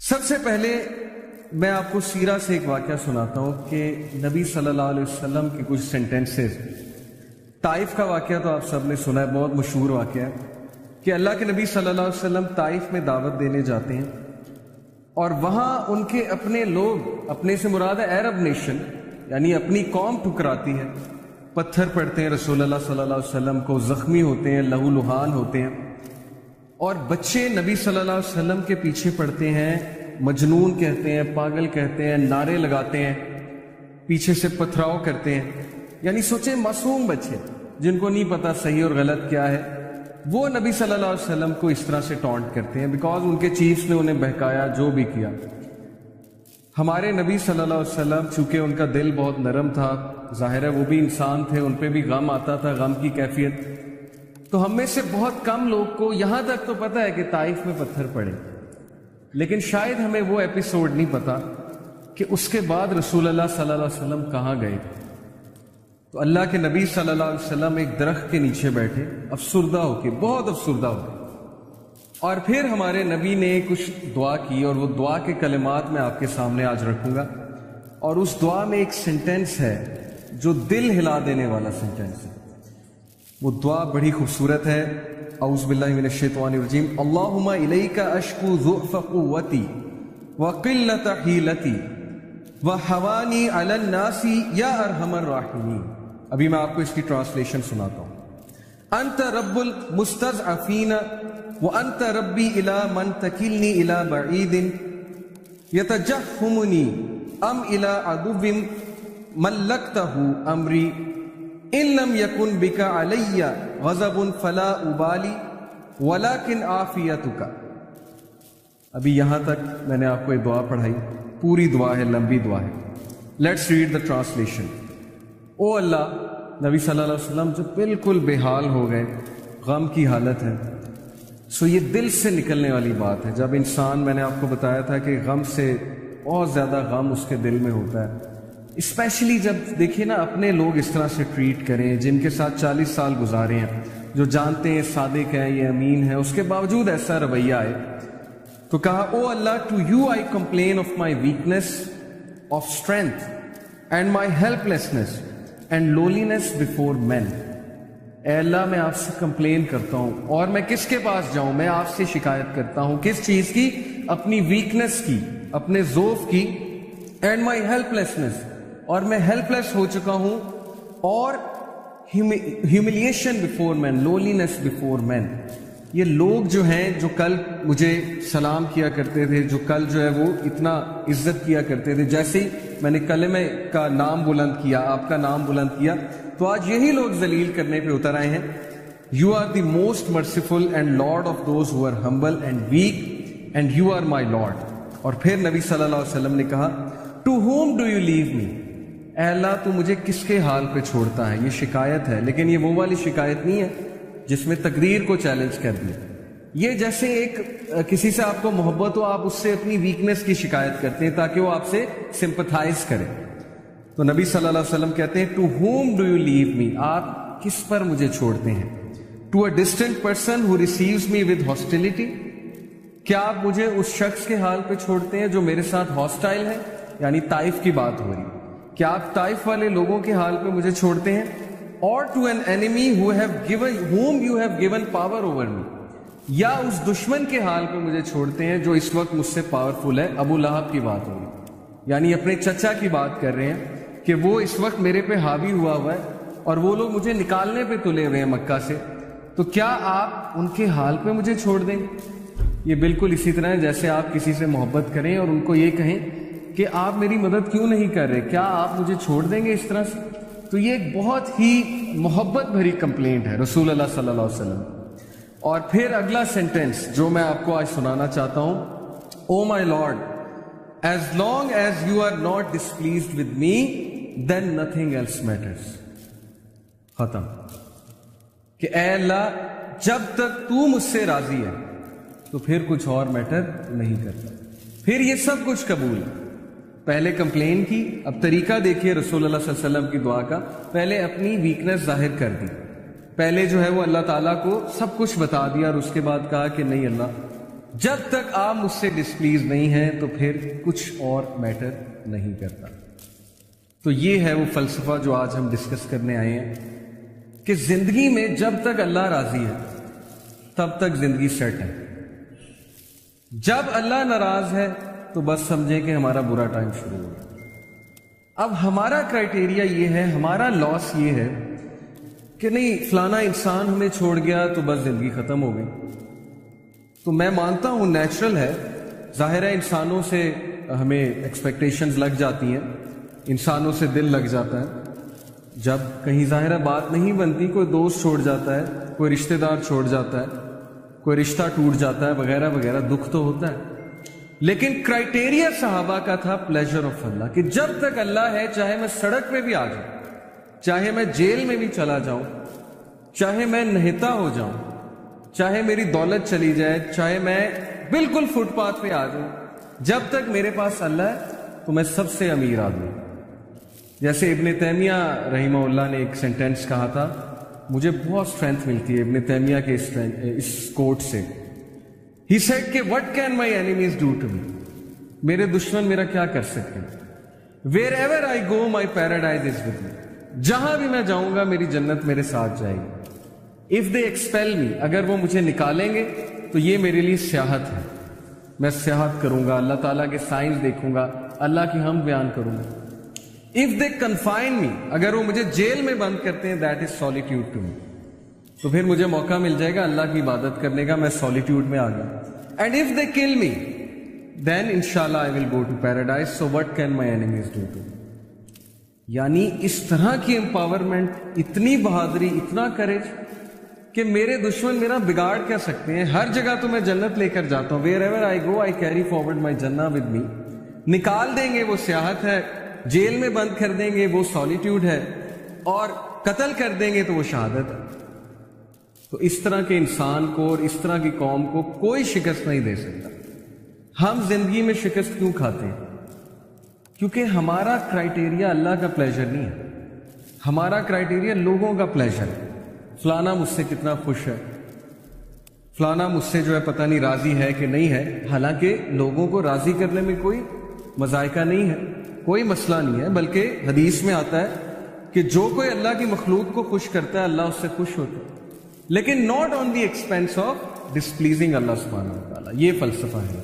سب سے پہلے میں آپ کو سیرہ سے ایک واقعہ سناتا ہوں کہ نبی صلی اللہ علیہ وسلم کے کچھ سینٹنسز. طائف کا واقعہ تو آپ سب نے سنا ہے، بہت مشہور واقعہ ہے کہ اللہ کے نبی صلی اللہ علیہ وسلم طائف میں دعوت دینے جاتے ہیں اور وہاں ان کے اپنے لوگ، اپنے سے مراد ہے عرب نیشن، یعنی اپنی قوم ٹھکراتی ہے، پتھر پڑتے ہیں رسول اللہ صلی اللہ علیہ وسلم کو، زخمی ہوتے ہیں، لہو لہان ہوتے ہیں، اور بچے نبی صلی اللہ علیہ وسلم کے پیچھے پڑتے ہیں، مجنون کہتے ہیں، پاگل کہتے ہیں، نعرے لگاتے ہیں، پیچھے سے پتھراؤ کرتے ہیں. یعنی سوچیں معصوم بچے جن کو نہیں پتا صحیح اور غلط کیا ہے، وہ نبی صلی اللہ علیہ وسلم کو اس طرح سے ٹونٹ کرتے ہیں بیکاز ان کے چیفز نے انہیں بہکایا، جو بھی کیا. ہمارے نبی صلی اللہ علیہ وسلم چونکہ ان کا دل بہت نرم تھا، ظاہر ہے وہ بھی انسان تھے، ان پہ بھی غم آتا تھا، غم کی کیفیت. تو ہم میں سے بہت کم لوگ کو یہاں تک تو پتہ ہے کہ طائف میں پتھر پڑے، لیکن شاید ہمیں وہ ایپیسوڈ نہیں پتا کہ اس کے بعد رسول اللہ صلی اللہ علیہ وسلم کہاں گئے. تو اللہ کے نبی صلی اللہ علیہ وسلم ایک درخت کے نیچے بیٹھے، افسردہ ہو کے، بہت افسردہ ہو کے، اور پھر ہمارے نبی نے کچھ دعا کی، اور وہ دعا کے کلمات میں آپ کے سامنے آج رکھوں گا. اور اس دعا میں ایک سینٹنس ہے جو دل ہلا دینے والا سینٹنس ہے. وہ دعا بڑی خوبصورت ہے. اعوذ باللہ من الشیطان الرجیم. اللہم الیک اشکو ضعف قوتی وقلت حیلتی وحوانی علی الناس یا ارحم الراحمین. ابھی میں آپ کو اس کی ٹرانسلیشن سناتا ہوں. انت رب المستضعفین وانت ربی الی من تکلنی الی بعید یتجہمنی ام الی عدو ملکتہ امری ان لم یکن بک علی غضب فلا ابالی ولکن عافیتک. ابھی یہاں تک میں نے آپ کو یہ دعا پڑھائی، پوری دعا ہے، لمبی دعا ہے. Let's read the translation. O اللہ، نبی صلی اللہ علیہ وسلم جو بالکل بے حال ہو گئے، غم کی حالت ہے. سو یہ دل سے نکلنے والی بات ہے. جب انسان، میں نے آپ کو بتایا تھا کہ غم سے بہت زیادہ غم اس کے دل میں ہوتا ہے، اسپیشلی جب دیکھیے نا اپنے لوگ اس طرح سے ٹریٹ کریں جن کے ساتھ 40 سال گزارے ہیں، جو جانتے ہیں صادق ہے، یہ امین ہے، اس کے باوجود ایسا رویہ آئے. تو کہا او اللہ، to you I complain of my weakness of strength and my helplessness and lowliness before men. اے اللہ، میں آپ سے کمپلین کرتا ہوں، اور میں کس کے پاس جاؤں؟ میں آپ سے شکایت کرتا ہوں. کس چیز کی؟ اپنی ویکنیس کی، اپنے ضعف کی. اینڈ مائی ہیلپ لیسنس، اور میں ہیلپ لیس ہو چکا ہوں. اور ہیوملیشن بفور مین، لولینس بفور مین. یہ لوگ جو ہیں، جو کل مجھے سلام کیا کرتے تھے، جو کل جو ہے وہ اتنا عزت کیا کرتے تھے، جیسے ہی میں نے کلمہ کا نام بلند کیا، آپ کا نام بلند کیا، تو آج یہی لوگ ذلیل کرنے پہ اتر آئے ہیں. You are the most merciful and lord of those who are humble and weak and you are my lord. اور پھر نبی صلی اللہ علیہ وسلم نے کہا to whom do you leave me. اے اللہ، تو مجھے کس کے حال پہ چھوڑتا ہے؟ یہ شکایت ہے، لیکن یہ وہ والی شکایت نہیں ہے جس میں تقدیر کو چیلنج کر دیا. یہ جیسے ایک کسی سے آپ کو محبت ہو، آپ اس سے اپنی ویکنیس کی شکایت کرتے ہیں تاکہ وہ آپ سے سمپتھائز کرے. تو نبی صلی اللہ علیہ وسلم کہتے ہیں to whom do you leave me, آپ کس پر مجھے چھوڑتے ہیں؟ To a distant person who receives me with hostility, کیا آپ مجھے اس شخص کے حال پہ چھوڑتے ہیں جو میرے ساتھ ہاسٹائل ہے؟ یعنی طائف کی بات ہو رہی. کیا آپ طائف والے لوگوں کے حال پہ مجھے چھوڑتے ہیں؟ اور to an enemy whom you have given power over me، یا اس دشمن کے حال پہ مجھے چھوڑتے ہیں جو اس وقت مجھ سے پاورفل ہے. ابو لہب کی بات ہو رہی، یعنی اپنے چچا کی بات کر رہے ہیں کہ وہ اس وقت میرے پہ حاوی ہوا ہے اور وہ لوگ مجھے نکالنے پہ تلے ہوئے ہیں مکہ سے. تو کیا آپ ان کے حال پہ مجھے چھوڑ دیں گے؟ یہ بالکل اسی طرح ہے جیسے آپ کسی سے محبت کریں اور ان کو یہ کہیں کہ آپ میری مدد کیوں نہیں کر رہے، کیا آپ مجھے چھوڑ دیں گے اس طرح سے؟ تو یہ ایک بہت ہی محبت بھری کمپلینٹ ہے رسول اللہ صلی اللہ علیہ وسلم. اور پھر اگلا سینٹنس جو میں آپ کو آج سنانا چاہتا ہوں، O my Lord, as long as you are not displeased with me then nothing else matters. ختم. کہ اے اللہ، جب تک تو مجھ سے راضی ہے تو پھر کچھ اور میٹر نہیں کرتا، پھر یہ سب کچھ قبول ہے. پہلے کمپلین کی، اب طریقہ دیکھیے رسول اللہ صلی اللہ علیہ وسلم کی دعا کا. پہلے اپنی ویکنیس ظاہر کر دی، پہلے جو ہے وہ اللہ تعالیٰ کو سب کچھ بتا دیا، اور اس کے بعد کہا کہ نہیں اللہ، جب تک آپ مجھ سے ڈسپلیز نہیں ہیں تو پھر کچھ اور میٹر نہیں کرتا. تو یہ ہے وہ فلسفہ جو آج ہم ڈسکس کرنے آئے ہیں کہ زندگی میں جب تک اللہ راضی ہے تب تک زندگی سیٹ ہے. جب اللہ ناراض ہے تو بس سمجھیں کہ ہمارا برا ٹائم شروع ہو گیا. اب ہمارا کرائٹیریا یہ ہے, ہمارا لاس یہ ہے کہ نہیں فلانا انسان ہمیں چھوڑ گیا تو بس زندگی ختم ہو گئی. تو میں مانتا ہوں نیچرل ہے, ظاہر ہے انسانوں سے ہمیں ایکسپیکٹیشنز لگ جاتی ہیں, انسانوں سے دل لگ جاتا ہے. جب کہیں ظاہرہ بات نہیں بنتی, کوئی دوست چھوڑ جاتا ہے, کوئی رشتہ دار چھوڑ جاتا ہے, کوئی رشتہ ٹوٹ جاتا ہے وغیرہ وغیرہ, دکھ تو ہوتا ہے. لیکن کرائٹیریا صحابہ کا تھا پلیجر آف اللہ, کہ جب تک اللہ ہے چاہے میں سڑک پہ بھی آ جاؤں, چاہے میں جیل میں بھی چلا جاؤں, چاہے میں نہتا ہو جاؤں, چاہے میری دولت چلی جائے, چاہے میں بالکل فٹ پاتھ پہ آ جاؤں, جب تک میرے پاس اللہ ہے تو میں سب سے امیر آدمی. جیسے ابن تیمیہ رحمہ اللہ نے ایک سینٹینس کہا تھا, مجھے بہت اسٹرینتھ ملتی ہے ابن تیمیہ کے اس کوٹ سے. He said کہ what can my enemies do to me, میرے دشمن میرا کیا کر سکتے ہیں. Wherever I go my paradise is with me, جہاں بھی میں جاؤں گا میری جنت میرے ساتھ جائے گی. If they expel me, اگر وہ مجھے نکالیں گے تو یہ میرے لیے سیاحت ہے, میں سیاحت کروں گا, اللہ تعالیٰ کے سائنس دیکھوں گا, اللہ کی حمد بیان کروں گا. If they confine me, اگر وہ مجھے جیل میں بند کرتے ہیں, that is solitude to me, تو پھر مجھے موقع مل جائے گا اللہ کی عبادت کرنے کا, میں سولیٹیوڈ میں آ گیا. And if they kill me, then inshallah I will go to paradise, so what can my enemies do to me. یعنی اس طرح کی امپاورمنٹ, اتنی بہادری, اتنا کریج کہ میرے دشمن میرا بگاڑ کیا سکتے ہیں. ہر جگہ تو میں جنت لے کر جاتا ہوں. Wherever I go I carry forward my Jannah with me. نکال دیں گے وہ سیاحت ہے, جیل میں بند کر دیں گے وہ سولیٹیوڈ ہے, اور قتل کر دیں گے تو وہ شہادت ہے. تو اس طرح کے انسان کو اور اس طرح کی قوم کو کوئی شکست نہیں دے سکتا. ہم زندگی میں شکست کیوں کھاتے ہیں؟ کیونکہ ہمارا کرائٹیریا اللہ کا پلیجر نہیں ہے, ہمارا کرائٹیریا لوگوں کا پلیجر ہے. فلانا مجھ سے کتنا خوش ہے, فلانا مجھ سے جو ہے پتہ نہیں راضی ہے کہ نہیں ہے. حالانکہ لوگوں کو راضی کرنے میں کوئی مذائقہ نہیں ہے, کوئی مسئلہ نہیں ہے, بلکہ حدیث میں آتا ہے کہ جو کوئی اللہ کی مخلوق کو خوش کرتا ہے اللہ اس سے خوش ہوتا ہے, لیکن not on the expense of displeasing اللہ سبحانہ و تعالیٰ. یہ فلسفہ ہے.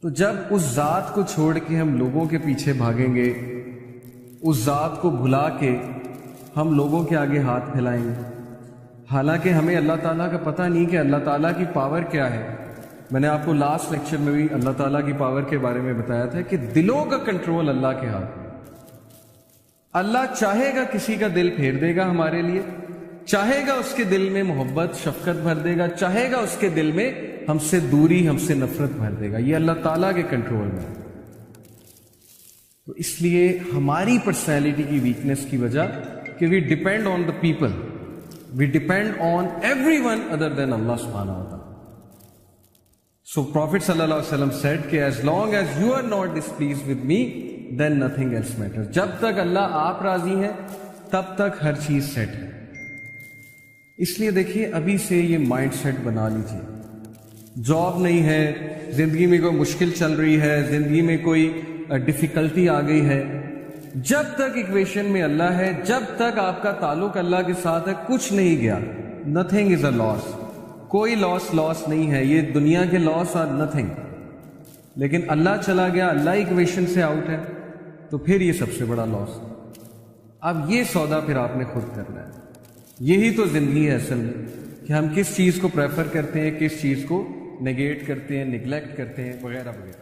تو جب اس ذات کو چھوڑ کے ہم لوگوں کے پیچھے بھاگیں گے, اس ذات کو بھلا کے ہم لوگوں کے آگے ہاتھ پھیلائیں گے, حالانکہ ہمیں اللہ تعالیٰ کا پتہ نہیں کہ اللہ تعالیٰ کی پاور کیا ہے. میں نے آپ کو لاسٹ لیکچر میں بھی اللہ تعالیٰ کی پاور کے بارے میں بتایا تھا کہ دلوں کا کنٹرول اللہ کے ہاتھ میں. اللہ چاہے گا کسی کا دل پھیر دے گا ہمارے لیے, چاہے گا اس کے دل میں محبت شفقت بھر دے گا, چاہے گا اس کے دل میں ہم سے دوری ہم سے نفرت بھر دے گا. یہ اللہ تعالیٰ کے کنٹرول میں ہے. تو اس لیے ہماری پرسنالٹی کی ویکنس کی وجہ کہ we depend on the people, we depend on everyone other than اللہ سبحانہ و تعالیٰ. سو پروفٹ صلی اللہ علیہ وسلم سیڈ کہ as long as you are not displeased with me then nothing else matters. جب تک اللہ آپ راضی ہیں تب تک ہر چیز سیٹ ہے. اس لیے دیکھیے ابھی سے یہ مائنڈ سیٹ بنا لیجیے. جاب نہیں ہے, زندگی میں کوئی مشکل چل رہی ہے, زندگی میں کوئی ڈیفیکلٹی آ گئی ہے, جب تک ایکویشن میں اللہ ہے, جب تک آپ کا تعلق اللہ کے ساتھ ہے, کچھ نہیں گیا. نتھنگ از اے لاس. کوئی لاس نہیں ہے. یہ دنیا کے لاس آر نتھنگ. لیکن اللہ چلا گیا, اللہ ایکویشن سے آؤٹ ہے, تو پھر یہ سب سے بڑا لاس. اب یہ سودا پھر آپ نے خود کرنا ہے. یہی تو زندگی ہے اصل میں, کہ ہم کس چیز کو پریفر کرتے ہیں, کس چیز کو نیگیٹ کرتے ہیں, نگلیکٹ کرتے ہیں وغیرہ وغیرہ.